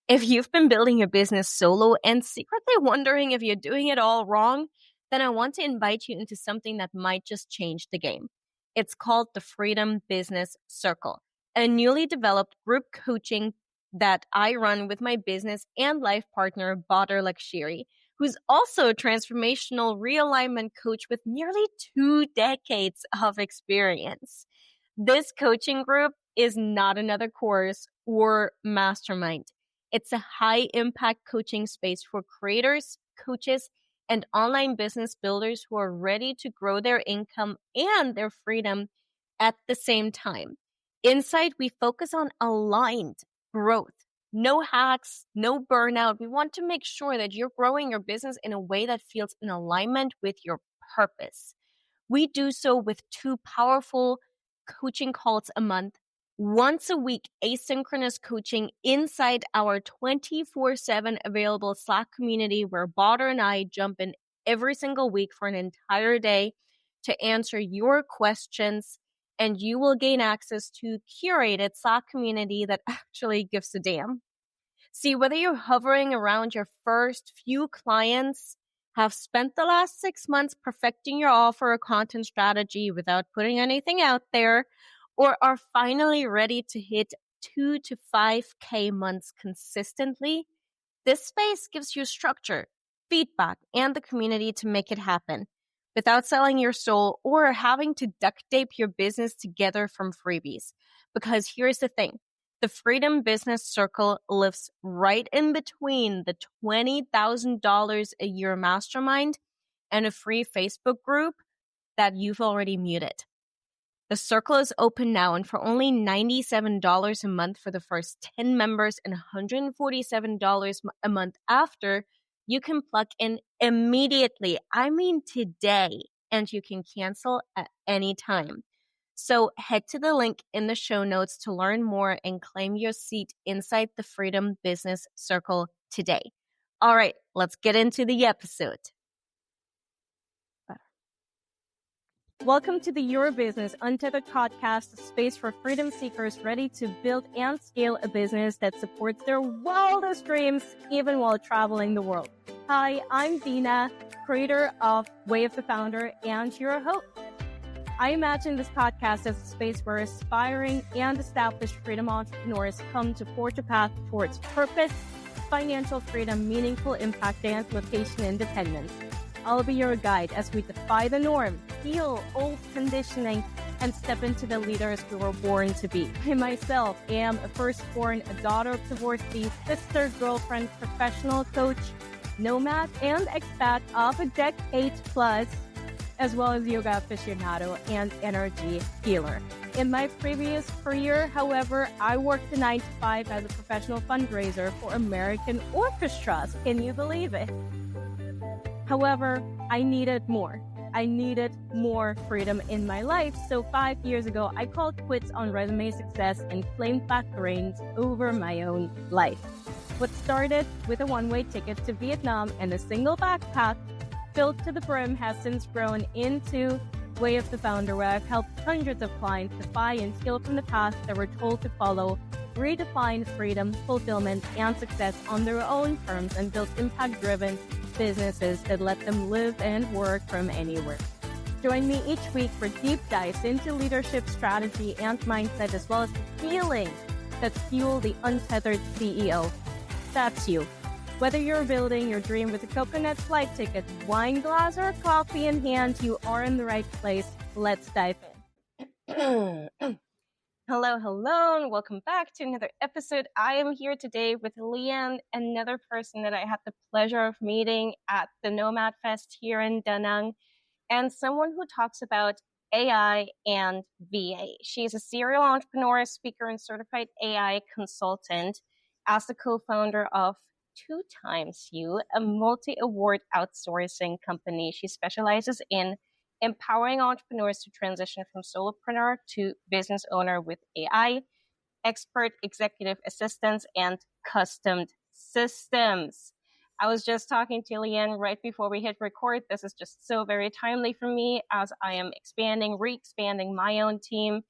If you've been building your business solo and secretly wondering if you're doing it all wrong, then I want to invite you into something that might just change the game. It's called the Freedom Business Circle, a newly developed group coaching that I run with my business and life partner, Badr Lakshiri, who's also a transformational realignment coach with nearly 2 decades of experience. This coaching group is not another course or mastermind. It's a high impact coaching space for creators, coaches, and online business builders who are ready to grow their income and their freedom at the same time. Inside, we focus on aligned growth. No hacks, no burnout. We want to make sure that you're growing your business in a way that feels in alignment with your purpose. We do so with 2 powerful coaching calls a month, once a week asynchronous coaching inside our 24/7 available Slack community where Badr and I jump in every single week for an entire day to answer your questions, and you will gain access to curated Slack community that actually gives a damn. See, whether you're hovering around your first few clients, have spent the last 6 months perfecting your offer or content strategy without putting anything out there, or are finally ready to hit 2 to 5K months consistently, this space gives you structure, feedback, and the community to make it happen without selling your soul or having to duct tape your business together from freebies. Because here's the thing. The Freedom Business Circle lives right in between the $20,000 a year mastermind and a free Facebook group that you've already muted. The circle is open now, and for only $97 a month for the first 10 members and $147 a month after, you can plug in immediately. I mean today, and you can cancel at any time. So head to the link in the show notes to learn more and claim your seat inside the Freedom Business Circle today. All right, let's get into the episode. Welcome to the Your Business Untethered podcast, a space for freedom seekers ready to build and scale a business that supports their wildest dreams, even while traveling the world. Hi, I'm Dina, creator of Way of the Founder, and your host. I imagine this podcast as a space where aspiring and established freedom entrepreneurs come to forge a path towards purpose, financial freedom, meaningful impact, and location independence. I'll be your guide as we defy the norm, heal old conditioning, and step into the leaders we were born to be. I myself am a firstborn, a daughter of divorcee, sister, girlfriend, professional coach, nomad, and expat of a decade plus, as well as yoga aficionado and energy healer. In my previous career, however, I worked a 9-to-5 as a professional fundraiser for American orchestras. Can you believe it? However, I needed more. I needed more freedom in my life. So 5 years ago, I called quits on resume success and claimed back the reins over my own life. What started with a one-way ticket to Vietnam and a single backpack filled to the brim has since grown into Way of the Founder, where I've helped hundreds of clients defy and steal from the past that were told to follow, redefine freedom, fulfillment, and success on their own terms, and build impact-driven businesses that let them live and work from anywhere. Join me each week for deep dives into leadership, strategy, and mindset, as well as the feeling that fuel the untethered CEO. That's you. Whether you're building your dream with a coconut flight ticket, wine glass, or coffee in hand, you are in the right place. Let's dive in. Hello, and welcome back to another episode. I am here today with Leanne, another person that I had the pleasure of meeting at the Nomad Fest here in Da Nang, and someone who talks about AI and VA. She is a serial entrepreneur, speaker, and certified AI consultant. As the co-founder of 2XU, a multi-award outsourcing company, she specializes in empowering entrepreneurs to transition from solopreneur to business owner with AI, expert executive assistants, and custom systems. I was just talking to Leanne right before we hit record. This is just so very timely for me as I am re-expanding my own team.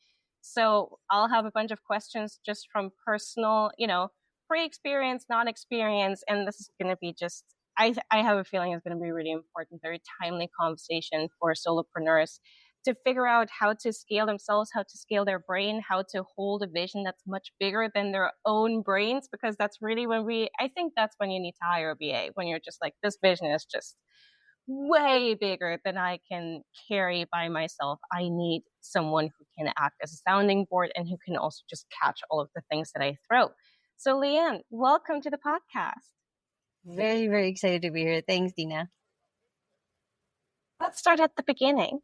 So I'll have a bunch of questions just from personal, pre-experience, non-experience, and this is going to be just, I have a feeling it's going to be really important, very timely conversation for solopreneurs to figure out how to scale themselves, how to scale their brain, how to hold a vision that's much bigger than their own brains, because that's really I think that's when you need to hire a BA, when you're just like, this vision is just way bigger than I can carry by myself. I need someone who can act as a sounding board and who can also just catch all of the things that I throw. So, Leanne, welcome to the podcast. Very, very excited to be here. Thanks, Dina. Let's start at the beginning.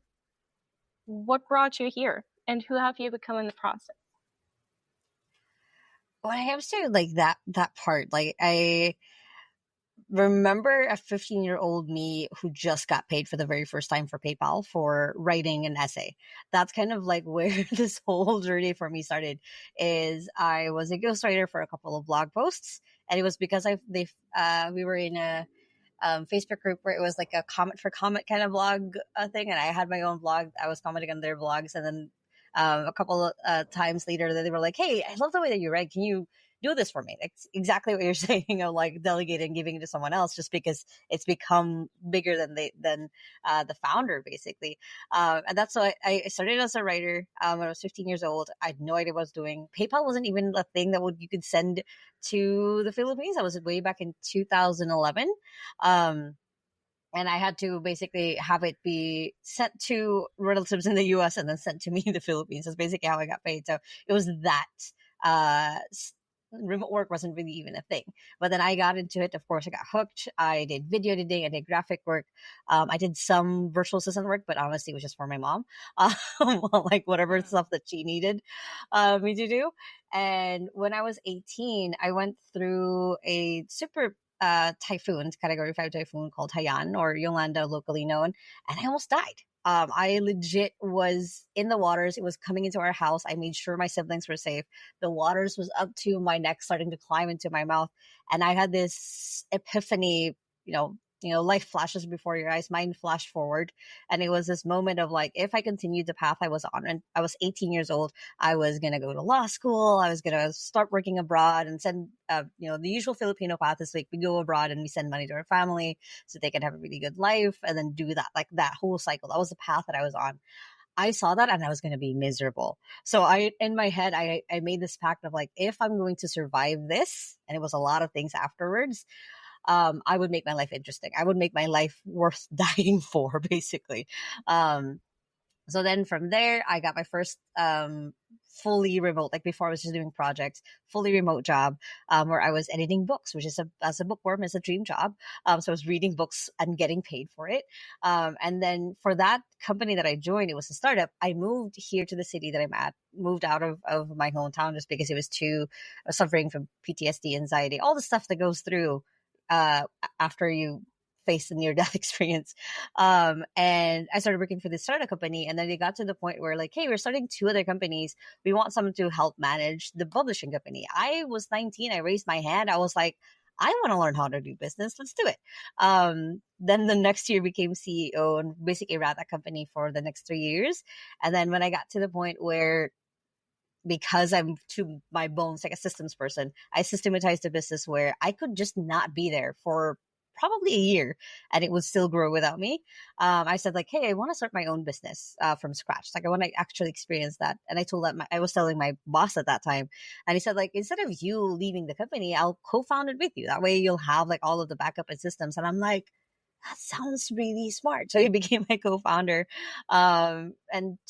What brought you here, and who have you become in the process? When I have to like that part, like I remember a 15-year-old me who just got paid for the very first time for PayPal for writing an essay. That's kind of like where this whole journey for me started. Is I was a ghostwriter for a couple of blog posts, and it was because we were in a Facebook group where it was like a comment for comment kind of blog thing, and I had my own blog. I was commenting on their blogs, and then a couple of times later, they were like, "Hey, I love the way that you write. Can you do this for me?" It's exactly what you're saying of like delegating and giving it to someone else, just because it's become bigger than the founder, basically. And that's why I started as a writer when I was 15 years old. I had no idea what I was doing. PayPal wasn't even a thing that you could send to the Philippines. That was way back in 2011. And I had to basically have it be sent to relatives in the US and then sent to me in the Philippines. That's basically how I got paid. So it was that. Remote work wasn't really even a thing. But then I got into it. Of course, I got hooked. I did video editing. I did graphic work. I did some virtual assistant work, but honestly, it was just for my mom. Like whatever stuff that she needed me to do. And when I was 18, I went through a super typhoon, category 5 typhoon called Haiyan, or Yolanda locally known, and I almost died. I legit was in the waters. It was coming into our house. I made sure my siblings were safe. The waters was up to my neck, starting to climb into my mouth. And I had this epiphany, life flashes before your eyes. Mine flashed forward. And it was this moment of like, if I continued the path I was on, and I was 18 years old, I was going to go to law school. I was going to start working abroad and send, the usual Filipino path is like we go abroad and we send money to our family so they can have a really good life and then do that, like that whole cycle. That was the path that I was on. I saw that and I was going to be miserable. So in my head, I made this pact of like, if I'm going to survive this, and it was a lot of things afterwards, I would make my life interesting. I would make my life worth dying for, basically. So then from there, I got my first fully remote, like before I was just doing projects, fully remote job where I was editing books, which is as a bookworm is a dream job. So I was reading books and getting paid for it. And then for that company that I joined, it was a startup. I moved here to the city that I'm at, moved out of my hometown just because it was suffering from PTSD, anxiety, all the stuff that goes through after you face a near-death experience. And I started working for this startup company, and then they got to the point where like, hey, we're starting 2 other companies. We want someone to help manage the publishing company. I was 19. I raised my hand. I was like, I want to learn how to do business. Let's do it. Then the next year became CEO and basically ran that company for the next 3 years. And then when I got to the point where, because I'm to my bones like a systems person, I systematized the business where I could just not be there for probably a year and it would still grow without me. I said like, hey, I want to start my own business from scratch. Like I want to actually experience that. And I was telling my boss at that time, and he said like, instead of you leaving the company, I'll co-found it with you. That way you'll have like all of the backup and systems. And I'm like, that sounds really smart. So he became my co-founder. And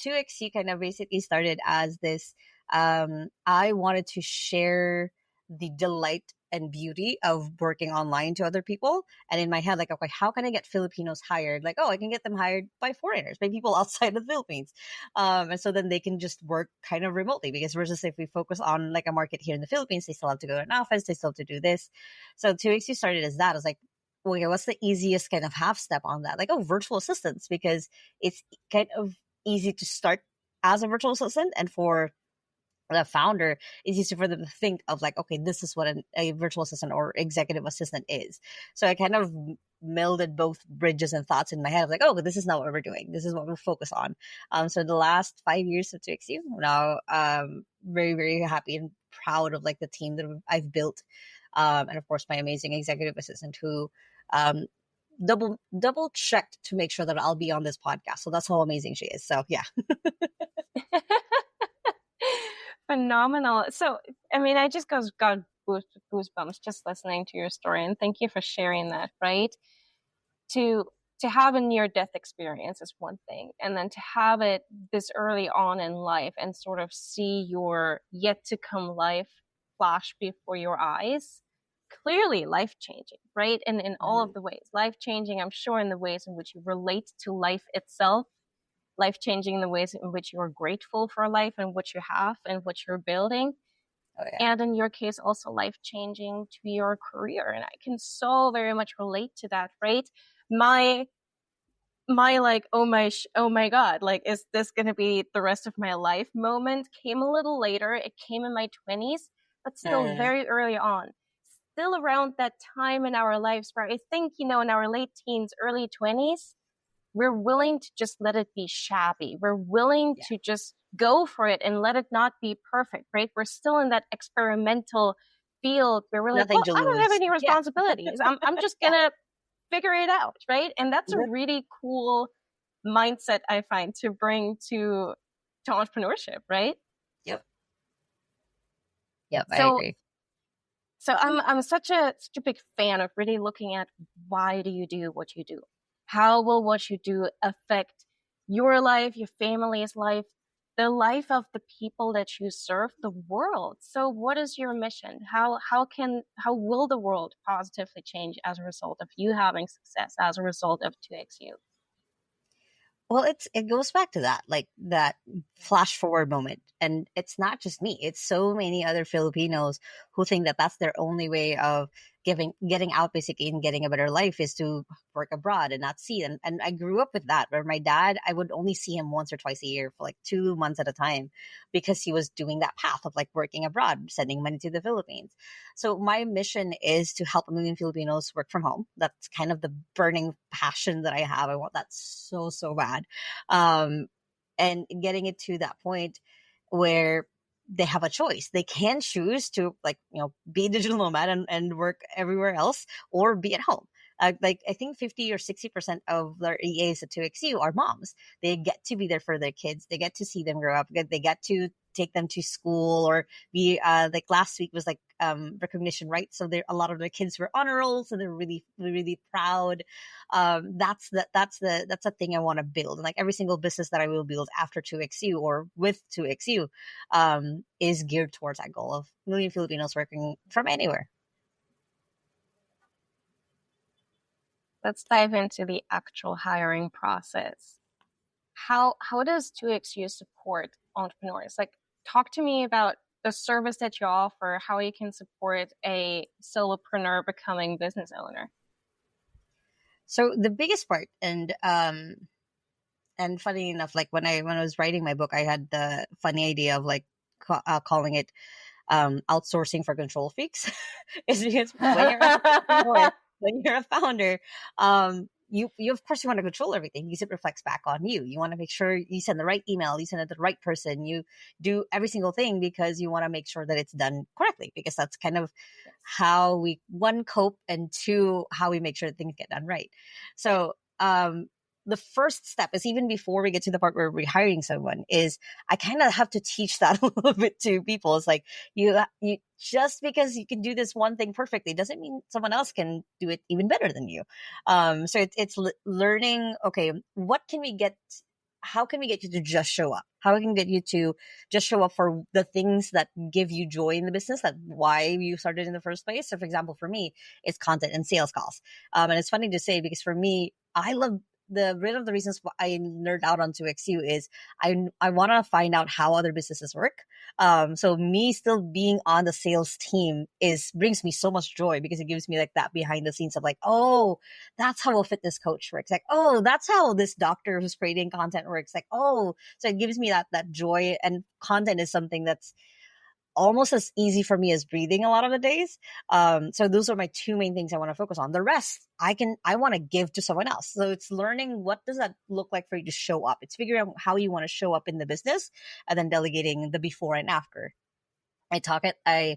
2XU kind of basically started as this, I wanted to share the delight and beauty of working online to other people. And in my head, like, okay, how can I get Filipinos hired? Like, oh, I can get them hired by foreigners, by people outside of the Philippines. And so then they can just work kind of remotely, because versus if we focus on like a market here in the Philippines, they still have to go to an office, they still have to do this. So 2XU started as that. I was like, okay, what's the easiest kind of half step on that? Like, oh, virtual assistants, because it's kind of easy to start as a virtual assistant, and for the founder, it's easy for them to think of like, okay, this is what a virtual assistant or executive assistant is. So I kind of melded both bridges and thoughts in my head of like, oh, but this is not what we're doing. This is what we're focused on. So the last 5 years of 2XU now, very, very happy and proud of like the team that I've built. And of course, my amazing executive assistant who um, double checked to make sure that I'll be on this podcast. So that's how amazing she is. So yeah. Phenomenal. So, I mean, I just got goosebumps just listening to your story, and thank you for sharing that, right? To to have a near death experience is one thing, and then to have it this early on in life and sort of see your yet to come life flash before your eyes, clearly life changing, right? And in all of the ways, life changing, I'm sure, in the ways in which you relate to life itself, life changing in the ways in which you're grateful for life and what you have and what you're building. Oh yeah. And in your case, also life changing to your career. And I can so very much relate to that, right? My like, oh my God, like, is this going to be the rest of my life moment came a little later. It came in my 20s, but still very early on. Still around that time in our lives where I think, in our late teens, early 20s, we're willing to just let it be shabby. We're willing to just go for it and let it not be perfect, right? We're still in that experimental field where we're like, Nothing well, to I don't have lose. any responsibilities. I'm just going to figure it out, right? And that's a Yep. really cool mindset, I find, to bring to entrepreneurship, right? Yep. Yep. I So agree. I'm such a big fan of really looking at why do you do what you do? How will what you do affect your life, your family's life, the life of the people that you serve, the world? So what is your mission? How will the world positively change as a result of you having success, as a result of 2XU? Well, it goes back to that, like that flash forward moment. And it's not just me, it's so many other Filipinos who think that that's their only way of getting out basically and getting a better life is to work abroad and not see. And I grew up with that, where my dad, I would only see him once or twice a year for like 2 months at a time because he was doing that path of like working abroad, sending money to the Philippines. So my mission is to help a million Filipinos work from home. That's kind of the burning passion that I have. I want that so, so bad. Um, and getting it to that point where they have a choice. They can choose to like, be a digital nomad and work everywhere else or be at home. Like I think 50 or 60% of their EAs at 2XU are moms. They get to be there for their kids. They get to see them grow up. They get to take them to school or be like last week was like recognition, right? So there a lot of the kids were honor rolls and they're really, really proud. That's the thing I want to build. And like every single business that I will build after 2XU or with 2XU is geared towards that goal of a million Filipinos working from anywhere. Let's dive into the actual hiring process. How does 2XU support entrepreneurs? Like, talk to me about the service that you offer, how you can support a solopreneur becoming business owner. So the biggest part, and funny enough, like when I was writing my book, I had the funny idea of like calling it outsourcing for control freaks. Is because when you're a founder, you of course you want to control everything because it reflects back on you. You want to make sure you send the right email, you send it to the right person, you do every single thing because you want to make sure that it's done correctly, because that's kind of how we, one, cope, and two, how we make sure that things get done right. So the first step is, even before we get to the part where we're hiring someone, is I kind of have to teach that a little bit to people. It's like, you just because you can do this one thing perfectly doesn't mean someone else can do it even better than you. So it's learning, okay, how can we get you to just show up? How can we get you to just show up for the things that give you joy in the business, that why you started in the first place? So for example, for me, it's content and sales calls. And it's funny to say, because for me, I love one of the reasons why I nerd out on 2XU is I want to find out how other businesses work. So me still being on the sales team brings me so much joy, because it gives me like that behind the scenes of like, oh, that's how a fitness coach works. Like, oh, that's how this doctor who's creating content works. Like, oh, so it gives me that joy. And content is something that's almost as easy for me as breathing a lot of the days. So those are my two main things I want to focus on. The rest I want to give to someone else. So it's learning, what does that look like for you to show up? It's figuring out how you want to show up in the business, and then delegating the before and after. I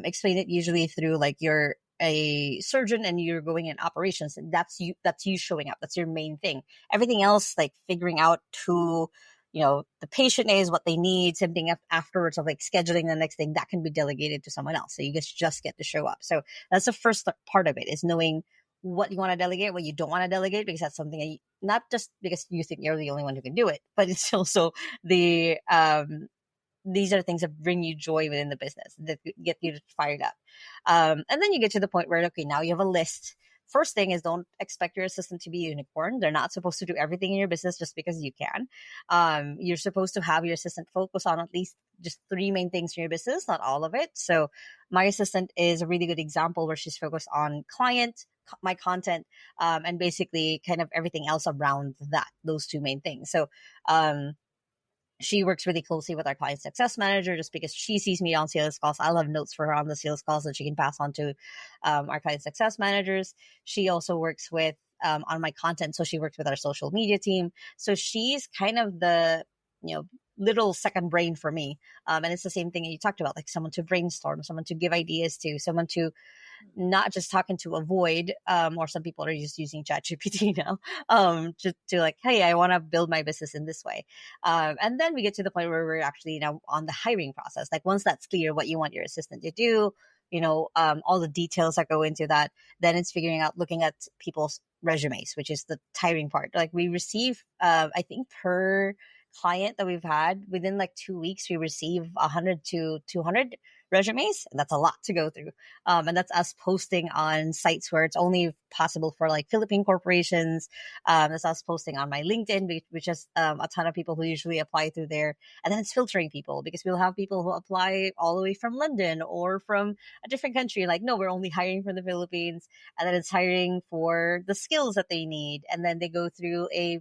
explain it usually through like you're a surgeon and you're going in operations, and that's you showing up. That's your main thing. Everything else, like figuring out who, the patient is, what they need, something afterwards of like scheduling the next thing, that can be delegated to someone else. So you just get to show up. So that's the first part of it, is knowing what you want to delegate, what you don't want to delegate, because that's something not just because you think you're the only one who can do it, but it's also the these are things that bring you joy within the business, that get you fired up. And then you get to the point where, okay, now you have a list. First thing is, don't expect your assistant to be a unicorn. They're not supposed to do everything in your business just because you can. You're supposed to have your assistant focus on at least just 3 main things in your business, not all of it. So my assistant is a really good example where she's focused on client, my content, and basically kind of everything else around those 2 main things. So she works really closely with our client success manager, just because she sees me on sales calls. I'll have notes for her on the sales calls that she can pass on to our client success managers. She also works with on my content. So she works with our social media team. So she's kind of the, little second brain for me. And it's the same thing that you talked about, like someone to brainstorm, someone to give ideas to, someone to not just talking to avoid, or some people are just using ChatGPT now, to like, hey, I want to build my business in this way. And then we get to the point where we're actually now on the hiring process. Like once that's clear, what you want your assistant to do, all the details that go into that, then it's figuring out, looking at people's resumes, which is the tiring part. Like we receive, I think per client that we've had, within like 2 weeks, we receive 100 to 200 resumes. And that's a lot to go through. And that's us posting on sites where it's only possible for like Philippine corporations. That's us posting on my LinkedIn, which is a ton of people who usually apply through there. And then it's filtering people, because we'll have people who apply all the way from London or from a different country. Like, no, we're only hiring from the Philippines. And then it's hiring for the skills that they need. And then they go through a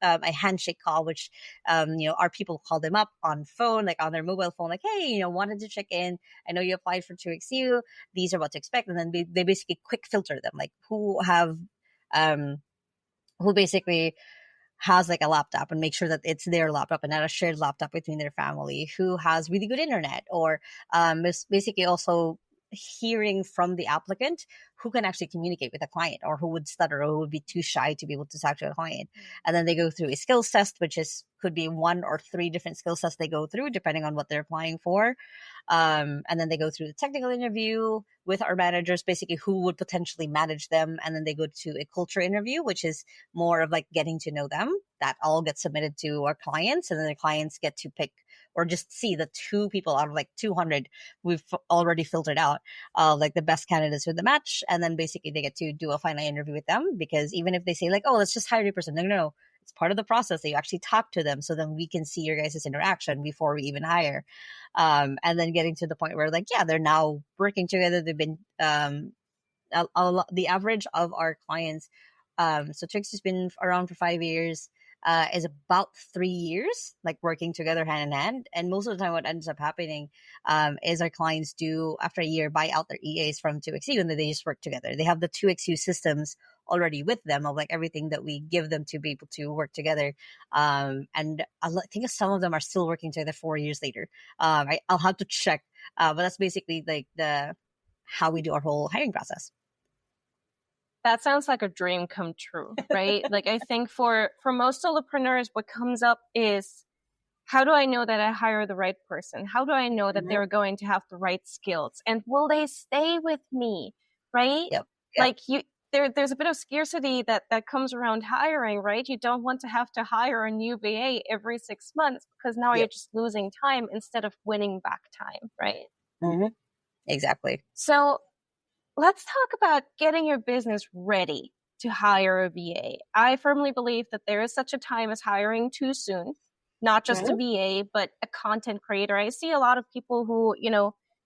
handshake call, which, our people call them up on phone, like on their mobile phone, like, hey, wanted to check in. I know you applied for 2XU. These are what to expect. And then they basically quick filter them, like who basically has like a laptop, and make sure that it's their laptop and not a shared laptop between their family, who has really good internet, or basically also hearing from the applicant who can actually communicate with a client, or who would stutter, or who would be too shy to be able to talk to a client. And then they go through a skills test, which could be 1 or 3 different skill sets they go through depending on what they're applying for. And then they go through the technical interview with our managers, basically who would potentially manage them. And then they go to a culture interview, which is more of like getting to know them. That all gets submitted to our clients, and then the clients get to pick or just see the 2 people out of like 200 we've already filtered out, like the best candidates with the match. And then basically they get to do a final interview with them, because even if they say like, oh, let's just hire the person, no, it's part of the process that you actually talk to them, so then we can see your guys' interaction before we even hire. And then getting to the point where like, yeah, they're now working together. They've been the average of our clients, so Trix has been around for 5 years, is about 3 years, like working together hand in hand. And most of the time what ends up happening is our clients do, after a year, buy out their EAs from 2XU, and then they just work together. They have the 2XU systems already with them, of like everything that we give them to be able to work together. And I think some of them are still working together 4 years later. I'll have to check, but that's basically like how we do our whole hiring process. That sounds like a dream come true, right? Like I think for most solopreneurs, what comes up is, how do I know that I hire the right person? How do I know that they're going to have the right skills? And will they stay with me, right? Yep. Like there's a bit of scarcity that comes around hiring, right? You don't want to have to hire a new VA every 6 months, because now you're just losing time instead of winning back time, right? Mm-hmm. Exactly. So let's talk about getting your business ready to hire a VA. I firmly believe that there is such a time as hiring too soon, not just a VA, but a content creator. I see a lot of people who,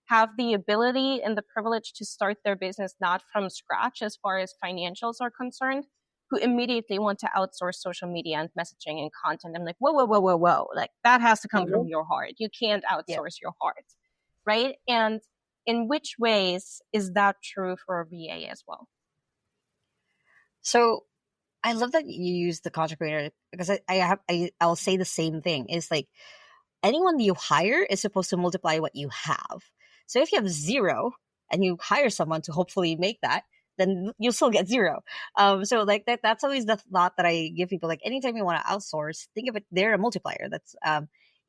have the ability and the privilege to start their business not from scratch as far as financials are concerned, who immediately want to outsource social media and messaging and content. I'm like, whoa, whoa, whoa, whoa, whoa. Like that has to come from your heart. You can't outsource your heart, right? And in which ways is that true for a VA as well? So I love that you use the content creator, because I'll say the same thing. It's like, anyone you hire is supposed to multiply what you have. So if you have zero and you hire someone to hopefully make that, then you'll still get zero. So like that's always the thought that I give people. Like anytime you want to outsource, think of it, they're a multiplier. That's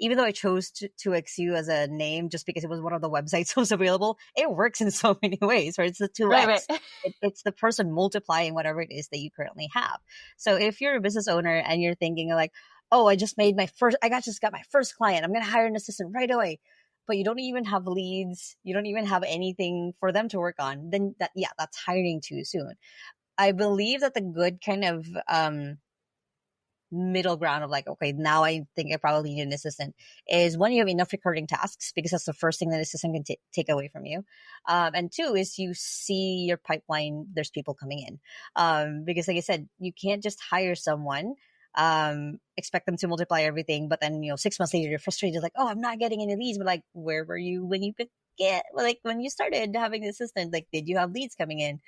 even though I chose to XU as a name just because it was one of the websites that was available, it works in so many ways, right? It's the 2x. Right. It's the person multiplying whatever it is that you currently have. So if you're a business owner and you're thinking like, oh, I just got my first client, I'm going to hire an assistant right away, but you don't even have leads, you don't even have anything for them to work on, then that's hiring too soon. I believe that the good kind of middle ground of like, okay, now I think I probably need an assistant is one, you have enough recurring tasks because that's the first thing that an assistant can take away from you. And two is you see your pipeline, there's people coming in. Because like I said, you can't just hire someone, expect them to multiply everything, but then, 6 months later, you're frustrated, like, oh, I'm not getting any leads. But like, where were you when you could when you started having an assistant? Like, did you have leads coming in?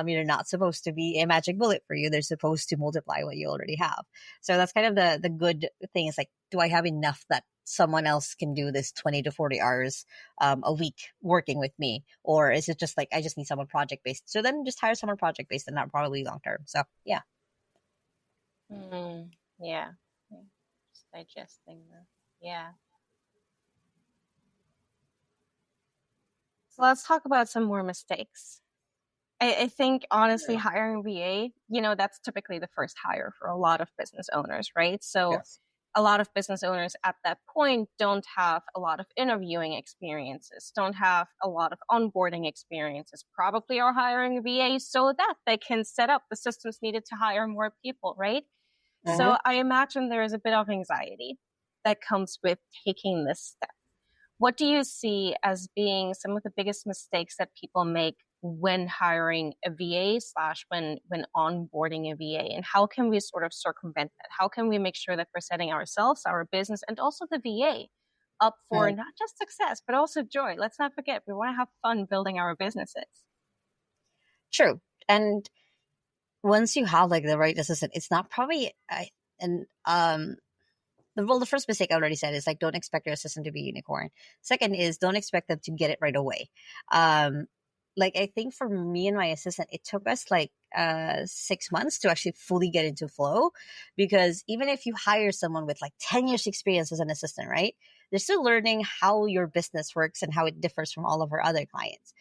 You're not supposed to be a magic bullet for you. They're supposed to multiply what you already have. So that's kind of the good thing is like, do I have enough that someone else can do this 20 to 40 hours a week working with me? Or is it just like, I just need someone project based? So then just hire someone project based and not probably long term. So yeah. Yeah. Just digesting that. Yeah. So let's talk about some more mistakes. I think honestly, hiring VA, that's typically the first hire for a lot of business owners, right? So Yes. a lot of business owners at that point don't have a lot of interviewing experiences, don't have a lot of onboarding experiences, probably are hiring a VA so that they can set up the systems needed to hire more people, right? So I imagine there is a bit of anxiety that comes with taking this step. What do you see as being some of the biggest mistakes that people make when hiring a VA / when onboarding a VA? And how can we sort of circumvent that? How can we make sure that we're setting ourselves, our business, and also the VA up for not just success, but also joy? Let's not forget, we want to have fun building our businesses. True. And once you have like the right assistant, it's not probably, the first mistake I already said is like, don't expect your assistant to be a unicorn. Second is don't expect them to get it right away. Like I think for me and my assistant, it took us like 6 months to actually fully get into flow, because even if you hire someone with like 10 years experience as an assistant, right? They're still learning how your business works and how it differs from all of our other clients.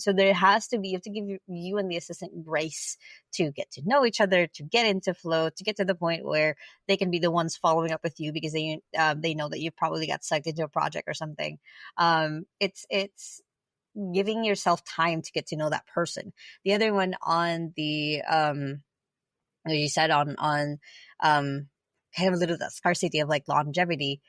So there has to be, you have to give you and the assistant grace to get to know each other, to get into flow, to get to the point where they can be the ones following up with you because they know that you probably got sucked into a project or something. It's giving yourself time to get to know that person. The other one on the you said on kind of a little that scarcity of like longevity,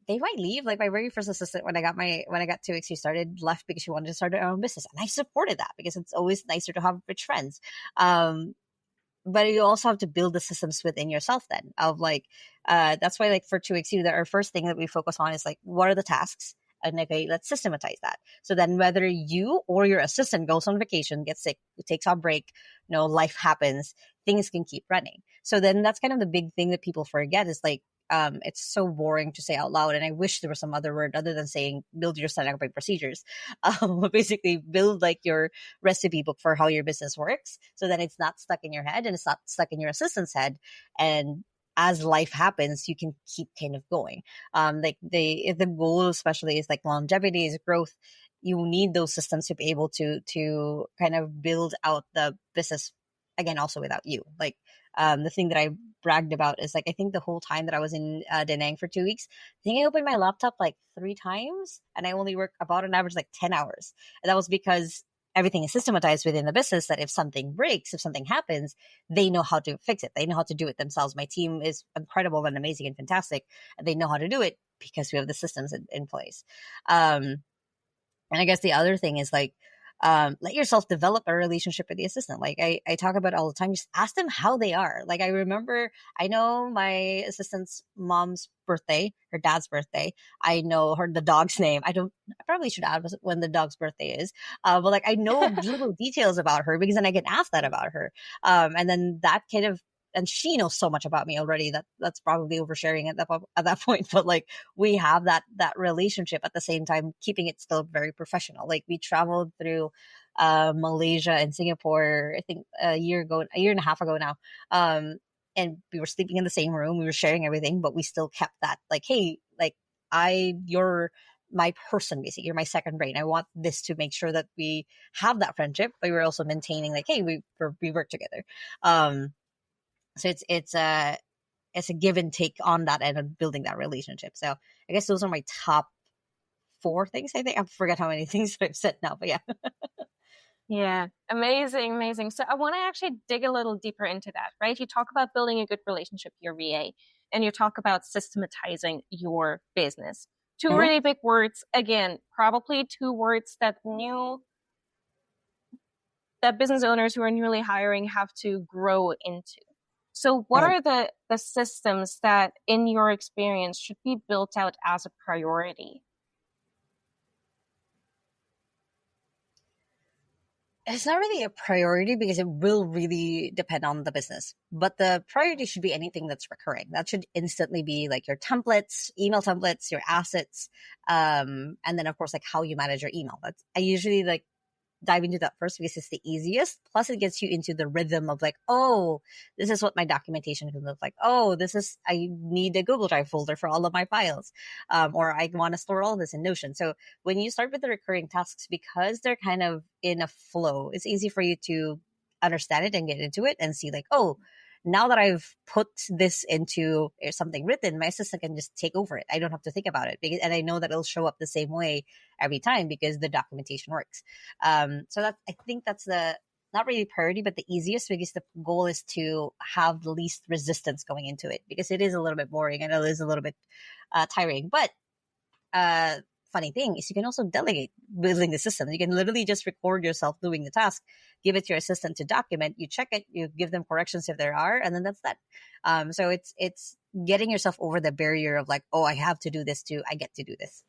they might leave. Like my very first assistant when I got 2XU started left because she wanted to start her own business, and I supported that because it's always nicer to have rich friends. But you also have to build the systems within yourself then of like that's why like for 2XU, our first thing that we focus on is like, what are the tasks? And okay, let's systematize that. So then whether you or your assistant goes on vacation, gets sick, takes a break, life happens, things can keep running. So then that's kind of the big thing that people forget is like, it's so boring to say out loud. And I wish there was some other word other than saying build your standard operating procedures. Basically build like your recipe book for how your business works. So then it's not stuck in your head and it's not stuck in your assistant's head. And as life happens, you can keep kind of going. Like if the goal especially is like longevity, is growth, you need those systems to be able to kind of build out the business again, also without you. Like the thing that I bragged about is like, I think the whole time that I was in Da Nang for 2 weeks, I think I opened my laptop like 3 times and I only work about an average like 10 hours. And that was because everything is systematized within the business, that if something breaks, if something happens, they know how to fix it. They know how to do it themselves. My team is incredible and amazing and fantastic. And they know how to do it because we have the systems in place. And I guess the other thing is like, let yourself develop a relationship with the assistant. Like I talk about all the time, just ask them how they are. Like I know my assistant's mom's birthday, her dad's birthday. I know the dog's name. I probably should add when the dog's birthday is. But like I know little details about her because then I can ask that about her. And then that kind of and she knows so much about me already that that's probably oversharing at that point. But like we have that relationship at the same time, keeping it still very professional. Like we traveled through Malaysia and Singapore, I think a year and a half ago now. And we were sleeping in the same room, we were sharing everything, but we still kept that like, hey, like you're my person, basically. You're my second brain. I want this to make sure that we have that friendship, but we're also maintaining like, hey, we work together. So it's a give and take on that end of building that relationship. So I guess those are my top four things. I think I forget how many things I've said now, but yeah. Yeah, amazing, amazing. So I want to actually dig a little deeper into that, right? You talk about building a good relationship with your VA, and you talk about systematizing your business. Two Mhm. really big words. Again, probably two words that business owners who are newly hiring have to grow into. So what Mhm. are the systems that, in your experience, should be built out as a priority? It's not really a priority because it will really depend on the business. But the priority should be anything that's recurring. That should instantly be like your templates, email templates, your assets, and then of course like how you manage your email. I usually like dive into that first because it's the easiest. Plus, it gets you into the rhythm of like, oh, this is what my documentation can look like. Oh, I need a Google Drive folder for all of my files. Or I want to store all this in Notion. So when you start with the recurring tasks, because they're kind of in a flow, it's easy for you to understand it and get into it and see like, oh, now that I've put this into something written, my assistant can just take over it. I don't have to think about it and I know that it'll show up the same way every time because the documentation works. So I think that's the not really priority, but the easiest because the goal is to have the least resistance going into it because it is a little bit boring and it is a little bit tiring. But uh, funny thing is you can also delegate building the system. You can literally just record yourself doing the task, give it to your assistant to document. You check it, you give them corrections if there are, and then that's that. So it's getting yourself over the barrier of like, oh, I have to do this too. I get to do this.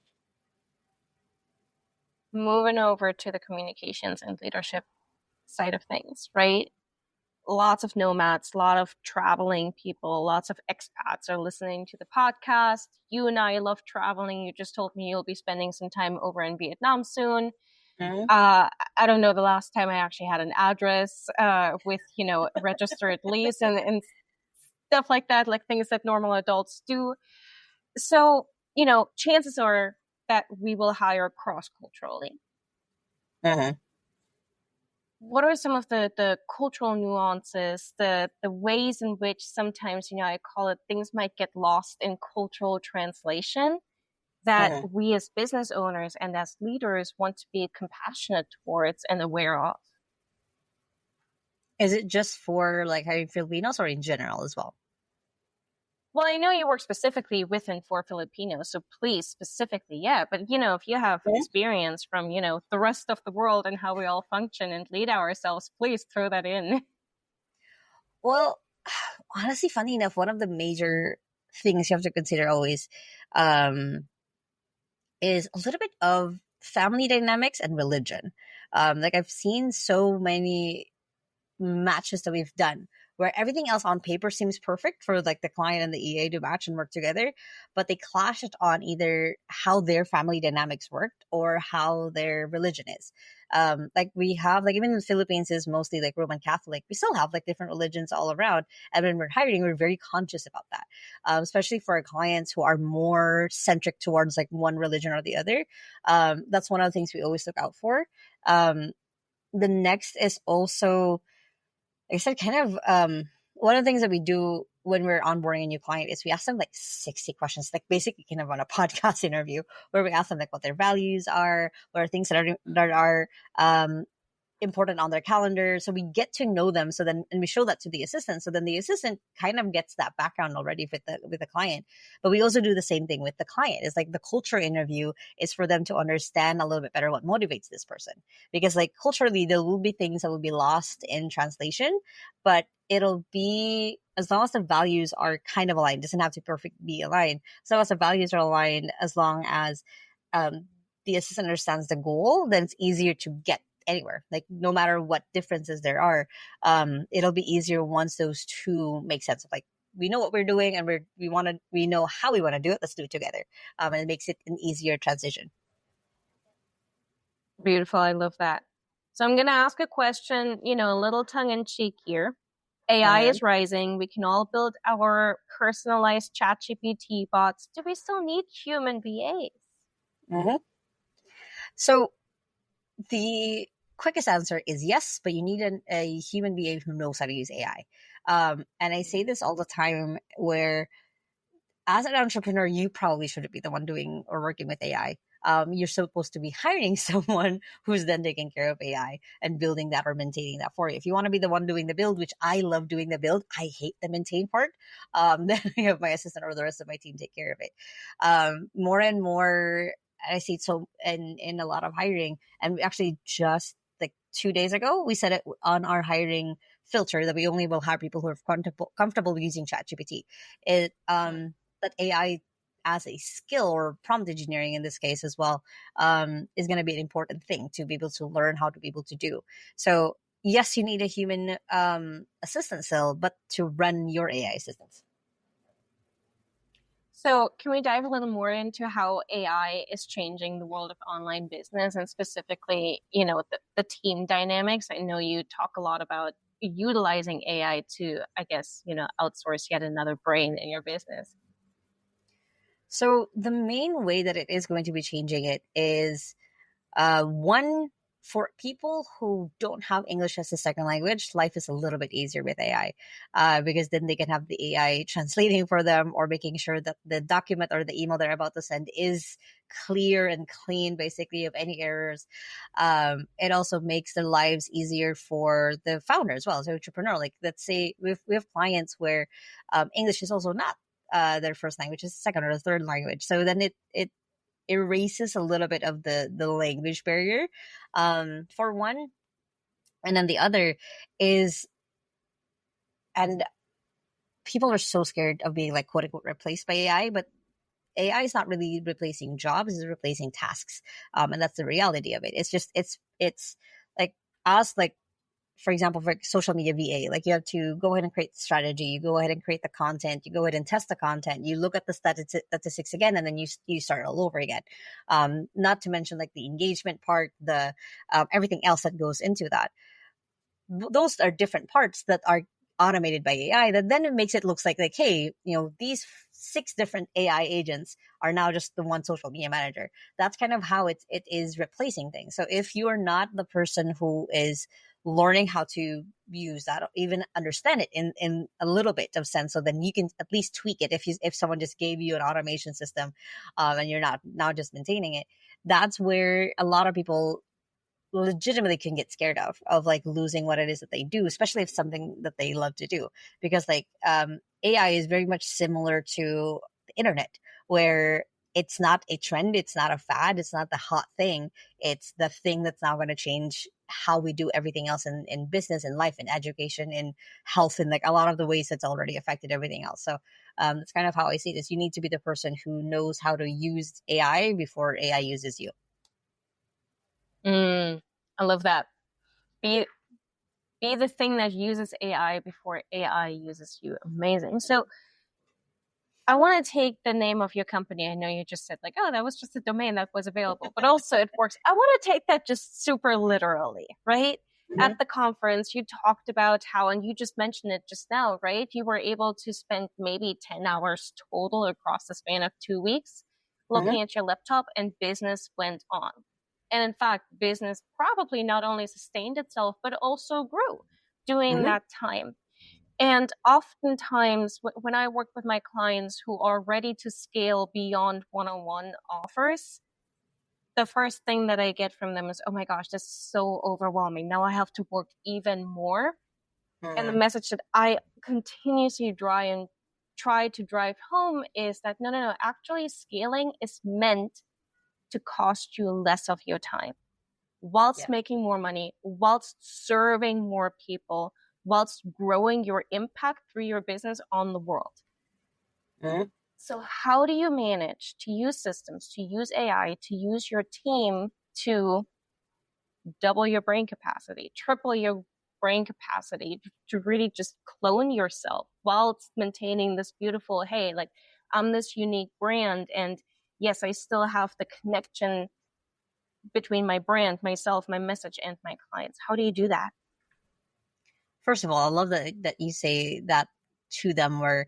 Moving over to the communications and leadership side of things, right? Lots of nomads, a lot of traveling people, lots of expats are listening to the podcast. You and I love traveling. You just told me you'll be spending some time over in Vietnam soon. Mm-hmm. I don't know the last time I actually had an address with, a registered lease and stuff like that, like things that normal adults do. So, chances are that we will hire cross-culturally. Mm-hmm. What are some of the cultural nuances, the ways in which sometimes, I call it things might get lost in cultural translation that Mm-hmm. we as business owners and as leaders want to be compassionate towards and aware of? Is it just for like hiring Filipinos or in general as well? Well, I know you work specifically with and for Filipinos, so please specifically, yeah. But if you have experience from, the rest of the world and how we all function and lead ourselves, please throw that in. Well, honestly, funny enough, one of the major things you have to consider always um, is a little bit of family dynamics and religion. Like I've seen so many matches that we've done where everything else on paper seems perfect for like the client and the EA to match and work together, but they clash it on either how their family dynamics worked or how their religion is. Like we have like even in the Philippines is mostly like Roman Catholic. We still have like different religions all around, and when we're hiring, we're very conscious about that, especially for our clients who are more centric towards like one religion or the other. That's one of the things we always look out for. Um, the next is also like I said, kind of one of the things that we do when we're onboarding a new client is we ask them like 60 questions, like basically kind of on a podcast interview where we ask them like what their values are, what are things that are important on their calendar. So we get to know them. So then, and we show that to the assistant. So then the assistant kind of gets that background already with the client. But we also do the same thing with the client. It's like the culture interview is for them to understand a little bit better what motivates this person. Because like culturally, there will be things that will be lost in translation, but it'll be as long as the values are kind of aligned. It doesn't have to perfectly be aligned. So as the values are aligned, as long as um, the assistant understands the goal, then it's easier to get anywhere. Like no matter what differences there are, it'll be easier once those two make sense. Of like we know what we're doing and we know how we want to do it. Let's do it together. And it makes it an easier transition. Beautiful. I love that. So I'm going to ask a question, a little tongue in cheek here. AI Uh, is rising. We can all build our personalized chat GPT bots. Do we still need human VAs? mhm. So the quickest answer is yes, but you need a human being who knows how to use AI. And I say this all the time where as an entrepreneur, you probably shouldn't be the one doing or working with AI. You're supposed to be hiring someone who's then taking care of AI and building that or maintaining that for you. If you want to be the one doing the build, which I love doing the build, I hate the maintain part. Then I have my assistant or the rest of my team take care of it. More and more, I see it so in a lot of hiring, and we actually just like 2 days ago, we set it on our hiring filter that we only will hire people who are comfortable using ChatGPT. It that AI as a skill or prompt engineering in this case as well is going to be an important thing to be able to learn how to be able to do. So yes, you need a human assistant still, but to run your AI assistants. So, can we dive a little more into how AI is changing the world of online business and specifically, the team dynamics? I know you talk a lot about utilizing AI to, I guess, outsource yet another brain in your business. So the main way that it is going to be changing it is one, for people who don't have English as a second language, life is a little bit easier with AI because then they can have the AI translating for them or making sure that the document or the email they're about to send is clear and clean, basically, of any errors. It also makes their lives easier for the founder as well, so entrepreneur. Like, let's say we have clients where English is also not their first language, is second or third language. So then it erases a little bit of the language barrier, for one, and then the other is, and people are so scared of being like quote unquote replaced by AI, but AI is not really replacing jobs; it's replacing tasks, and that's the reality of it. It's like us, like for example, for social media VA, like you have to go ahead and create the strategy, you go ahead and create the content, you go ahead and test the content, you look at the statistics again, and then you start all over again. Not to mention like the engagement part, the everything else that goes into that. Those are different parts that are automated by AI. That then it makes it looks like hey, these 6 different AI agents are now just the one social media manager. That's kind of how it is replacing things. So if you are not the person who is learning how to use that or even understand it in a little bit of sense, so then you can at least tweak it if someone just gave you an automation system, and you're not now just maintaining it. That's where a lot of people legitimately can get scared of like losing what it is that they do, especially if something that they love to do, because like AI is very much similar to the internet, where it's not a trend, it's not a fad, it's not the hot thing, it's the thing that's now going to change how we do everything else in business and life and education and health and like a lot of the ways that's already affected everything else. So that's kind of how I see this. You need to be the person who knows how to use AI before AI uses you. I love that. Be be the thing that uses AI before AI uses you. Amazing. So I want to take the name of your company. I know you just said like, oh, that was just a domain that was available, but also it works. I want to take that just super literally, right? At Mm-hmm. the conference, you talked about how, and you just mentioned it just now, right? You were able to spend maybe 10 hours total across the span of 2 weeks Mm-hmm. looking at your laptop, and business went on. And in fact, business probably not only sustained itself, but also grew during Mm-hmm. that time. And oftentimes, when I work with my clients who are ready to scale beyond one on one offers, the first thing that I get from them is, oh my gosh, this is so overwhelming. Now I have to work even more. And the Mm-hmm. message that I continuously try to drive home is that no, no, no, actually, scaling is meant to cost you less of your time whilst Yeah. making more money, whilst serving more people, whilst growing your impact through your business on the world. Mm-hmm. So, how do you manage to use systems, to use AI, to use your team to double your brain capacity, triple your brain capacity to really just clone yourself while maintaining this beautiful, hey, like I'm this unique brand. And yes, I still have the connection between my brand, myself, my message, and my clients. How do you do that? First of all, I love that you say that to them, where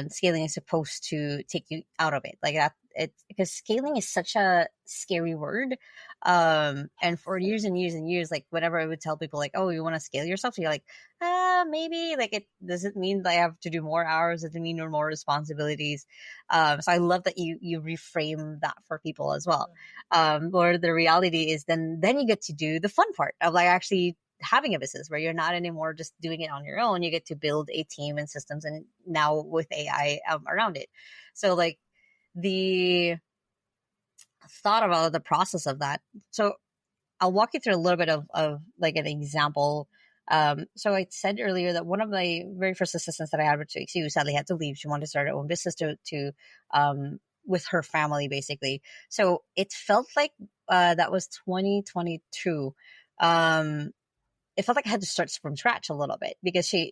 scaling is supposed to take you out of it, like that. It's because scaling is such a scary word, and for years and years and years, like whenever I would tell people, like, "Oh, you want to scale yourself?" You're like, maybe. Like, it does it mean that I have to do more hours? Does it mean more responsibilities? So I love that you reframe that for people as well. Or the reality is, then you get to do the fun part of like actually having a business, where you're not anymore just doing it on your own. You get to build a team and systems, and now with AI around it. So like the thought about the process of that. So I'll walk you through a little bit of like an example. So I said earlier that one of my very first assistants that I had, which she sadly had to leave, she wanted to start her own business to with her family, basically. So it felt like that was 2022. It felt like I had to start from scratch a little bit, because she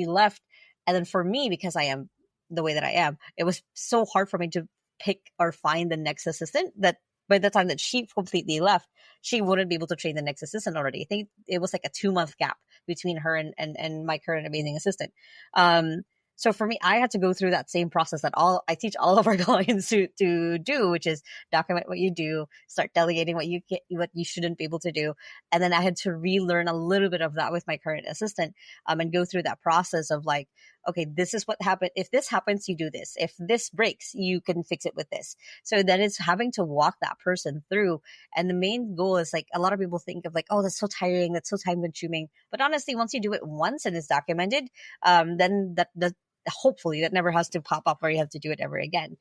left, and then for me, because I am the way that I am, it was so hard for me to pick or find the next assistant, that by the time that she completely left, she wouldn't be able to train the next assistant already. I think it was like a 2 month gap between her and my current amazing assistant. So for me, I had to go through that same process that all I teach all of our clients to do, which is document what you do, start delegating what you shouldn't be able to do, and then I had to relearn a little bit of that with my current assistant, and go through that process of like, okay, this is what happened. If this happens, you do this. If this breaks, you can fix it with this. So then it's having to walk that person through. And the main goal is, like, a lot of people think of like, oh, that's so tiring, that's so time consuming. But honestly, once you do it once and it's documented, then that hopefully that never has to pop up where you have to do it ever again.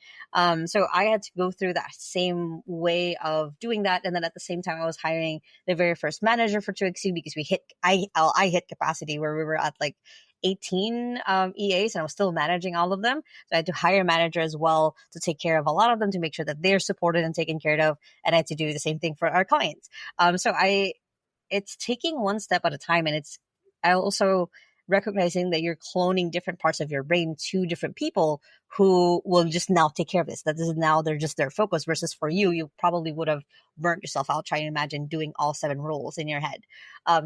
So I had to go through that same way of doing that. And then at the same time, I was hiring the very first manager for 2XU, because I hit capacity where we were at like 18 EAs, and I was still managing all of them. So I had to hire a manager as well to take care of a lot of them, to make sure that they're supported and taken care of. And I had to do the same thing for our clients. It's taking one step at a time. And I also recognizing that you're cloning different parts of your brain to different people who will just now take care of this. That is now they're just their focus, versus for you probably would have burnt yourself out trying to imagine doing all 7 roles in your head.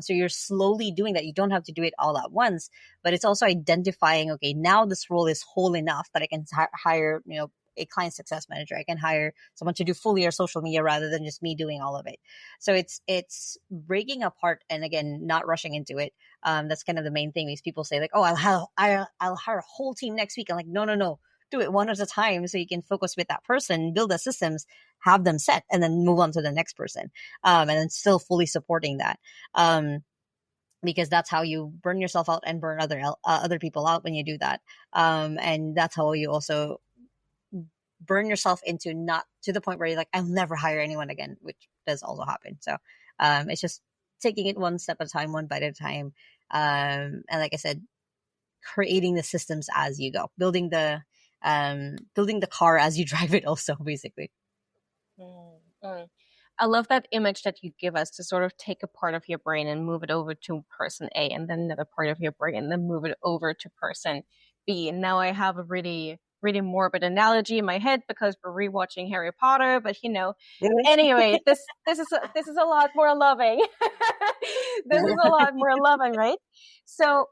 So you're slowly doing that. You don't have to do it all at once, but it's also identifying, okay, now this role is whole enough that I can hire, a client success manager. I can hire someone to do fully your social media rather than just me doing all of it. So it's breaking apart, and again, not rushing into it. That's kind of the main thing. These people say like, oh, I'll hire a whole team next week. I'm like, no. Do it one at a time, so you can focus with that person, build the systems, have them set, and then move on to the next person. And then still fully supporting that. Because that's how you burn yourself out and burn other people out when you do that. And that's how you also burn yourself into, not to the point where you're like, I'll never hire anyone again, which does also happen. So it's just taking it one step at a time, one bite at a time. And like I said, creating the systems as you go, building the car as you drive it also, basically. Mm-hmm. I love that image that you give us, to sort of take a part of your brain and move it over to person A, and then another part of your brain and then move it over to person B. And now I have a really, really morbid analogy in my head because we're rewatching Harry Potter, but anyway, this is a lot more loving. This is a lot more loving, right? So,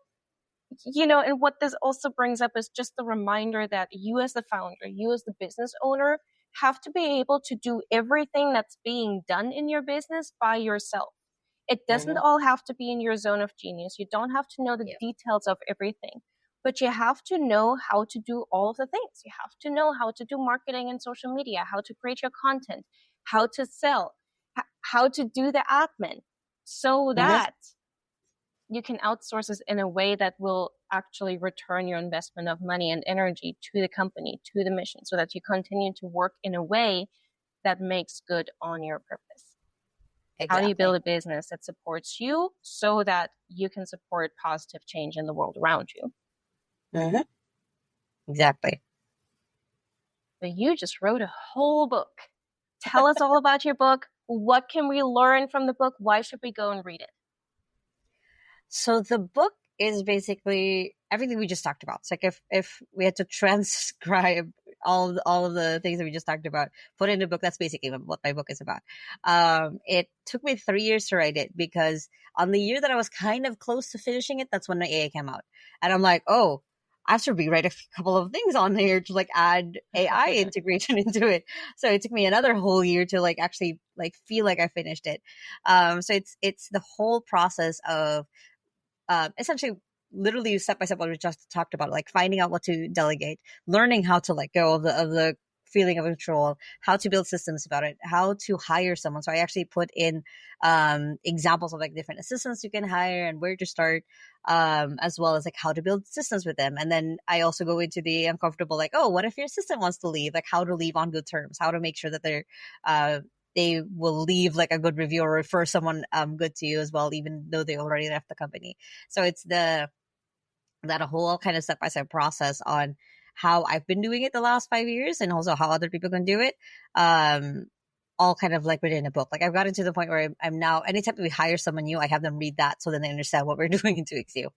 and what this also brings up is just the reminder that you as the founder, you as the business owner, have to be able to do everything that's being done in your business by yourself. It doesn't all have to be in your zone of genius. You don't have to know the details of everything, but you have to know how to do all of the things. You have to know how to do marketing and social media, how to create your content, how to sell, how to do the admin, so that you can outsource this in a way that will actually return your investment of money and energy to the company, to the mission, so that you continue to work in a way that makes good on your purpose. Exactly. How do you build a business that supports you so that you can support positive change in the world around you? Mm-hmm. Exactly. But you just wrote a whole book. Tell us all about your book. What can we learn from the book? Why should we go and read it? So the book is basically everything we just talked about. It's like if we had to transcribe all of the things that we just talked about, put it in a book, that's basically what my book is about. It took me 3 years to write it because on the year that I was kind of close to finishing it, that's when the AI came out. And I'm like, oh, I have to rewrite a couple of things on here to like add AI integration into it. So it took me another whole year to like actually like feel like I finished it. So it's the whole process of essentially literally step by step what we just talked about, like finding out what to delegate, learning how to let go of the feeling of control, how to build systems about it, how to hire someone. So I actually put in examples of like different assistants you can hire and where to start, as well as like how to build systems with them. And then I also go into the uncomfortable, like, oh, what if your assistant wants to leave? Like how to leave on good terms, how to make sure that they will leave like a good review or refer someone good to you as well, even though they already left the company. So it's that whole kind of step-by-step process on how I've been doing it the last 5 years and also how other people can do it. All kind of like within a book. Like I've gotten to the point where I'm now, anytime we hire someone new, I have them read that so then they understand what we're doing in 2XU.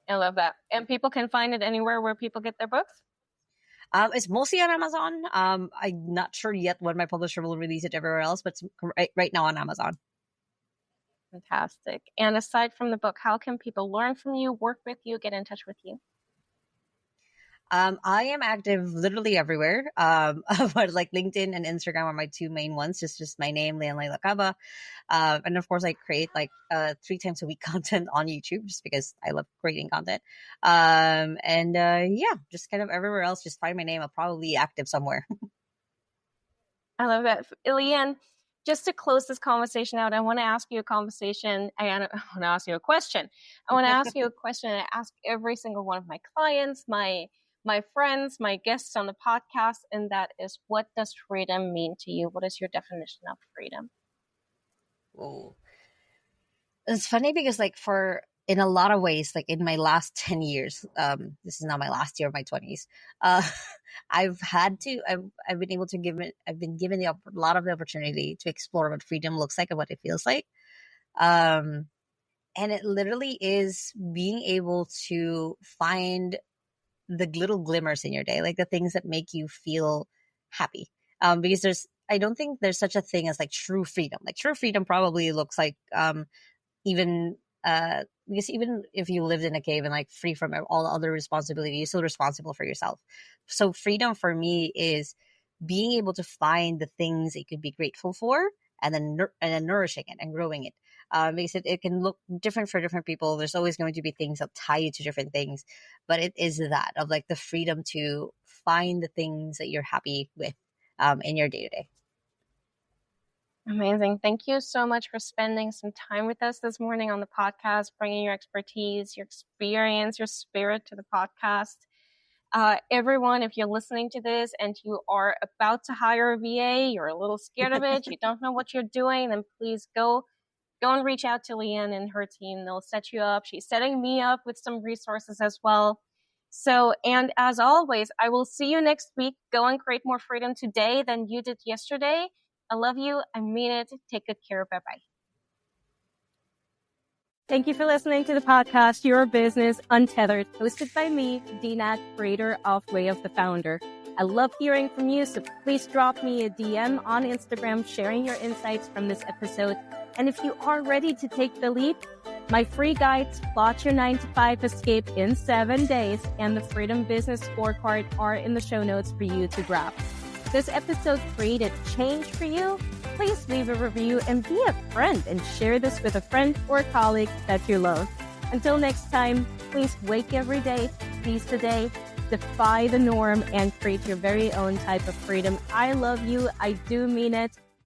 I love that. And people can find it anywhere where people get their books? It's mostly on Amazon. I'm not sure yet when my publisher will release it everywhere else, but it's right now on Amazon. Fantastic. And aside from the book, how can people learn from you, work with you, get in touch with you? I am active literally everywhere. But like LinkedIn and Instagram are my two main ones. Just my name, Lacaba. And of course, I create like 3 times a week content on YouTube just because I love creating content. Yeah, just kind of everywhere else. Just find my name. I'll probably be active somewhere. I love that. Leanne, just to close this conversation out, I want to ask you a conversation. I want to ask you a question. I want to ask you a question I ask every single one of my clients, my friends, my guests on the podcast, and that is, what does freedom mean to you? What is your definition of freedom? Oh, it's funny because like in a lot of ways, like in my last 10 years, this is now my last year of my 20s. I've been able to I've been given a lot of the opportunity to explore what freedom looks like and what it feels like. And it literally is being able to find the little glimmers in your day, like the things that make you feel happy. Because I don't think there's such a thing as like true freedom. Like true freedom probably looks like, even because even if you lived in a cave and like free from all other responsibility, you're still responsible for yourself. So freedom for me is being able to find the things that you could be grateful for and then nourishing it and growing it. Because it can look different for different people. There's always going to be things that tie you to different things, but it is that of like the freedom to find the things that you're happy with in your day to day. Amazing. Thank you so much for spending some time with us this morning on the podcast, bringing your expertise, your experience, your spirit to the podcast. Everyone, if you're listening to this and you are about to hire a VA, you're a little scared of it, you don't know what you're doing, then please go and reach out to Leanne and her team. They'll set you up. She's setting me up with some resources as well. So, and as always, I will see you next week. Go and create more freedom today than you did yesterday. I love you. I mean it. Take good care. Bye-bye. Thank you for listening to the podcast, Your Business Untethered, hosted by me, Dinat, creator of Way of the Founder. I love hearing from you, so please drop me a DM on Instagram sharing your insights from this episode. And if you are ready to take the leap, my free guides, Plot Your 9-to-5 Escape in 7 days, and the Freedom Business Scorecard are in the show notes for you to grab. If this episode created change for you, please leave a review and be a friend and share this with a friend or colleague that you love. Until next time, please wake every day, seize the day, defy the norm, and create your very own type of freedom. I love you. I do mean it.